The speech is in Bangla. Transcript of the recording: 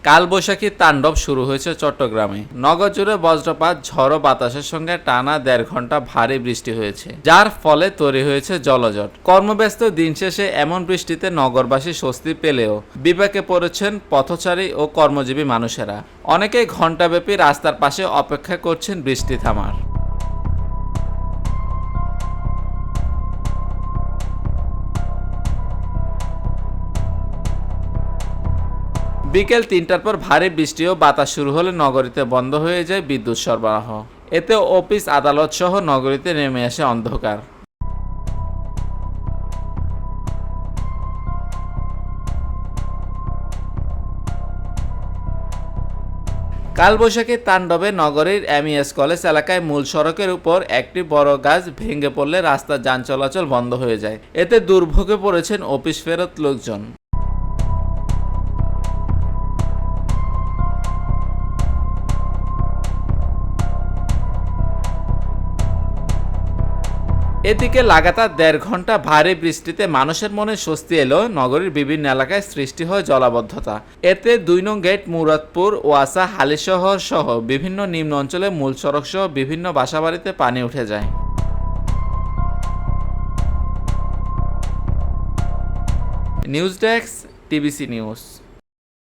কালবৈশাখীর তাণ্ডব শুরু হয়েছে চট্টগ্রামে। নগর জুড়ে বজ্রপাত, ঝড়ো বাতাসের সঙ্গে টানা ১.৫ ঘন্টা ভারী বৃষ্টি হয়েছে, যার ফলে তৈরি হয়েছে জলজট। কর্মব্যস্ত দিন শেষে এমন বৃষ্টিতে নগরবাসী স্বস্তি পেলেও বিপাকে পড়েছেন পথচারী ও কর্মজীবী মানুষেরা। অনেকেই ঘণ্টাব্যাপী রাস্তার পাশে অপেক্ষা করছেন বৃষ্টি থামার। বিকেল ৩টার পর ভারী বৃষ্টি ও বাতাস শুরু হলে নগরীতে বন্ধ হয়ে যায় বিদ্যুৎ সরবরাহ। এতে অফিস, আদালত সহ নগরীতে নেমে আসে অন্ধকার। কালবৈশাখীর তাণ্ডবে নগরীর এমইএস কলেজ এলাকায় মূল সড়কের উপর একটি বড় গাছ ভেঙে পড়লে রাস্তার যান চলাচল বন্ধ হয়ে যায়। এতে দুর্ভোগে পড়েছেন অফিস ফেরত লোকজন। এদিকে লাগাতার ১.৫ ঘন্টা ভারী বৃষ্টিতে মানুষের মনে স্বস্তি এলো, নগরীর বিভিন্ন এলাকায় সৃষ্টি হয় জলাবদ্ধতা। এতে ২ নং গেট, মুরাদপুর, ওয়াসা, হালিশহর সহ বিভিন্ন নিম্ন অঞ্চলে মূল সড়ক সহ বিভিন্ন বাসাবাড়িতে পানি উঠে যায়। News desk, TBC news.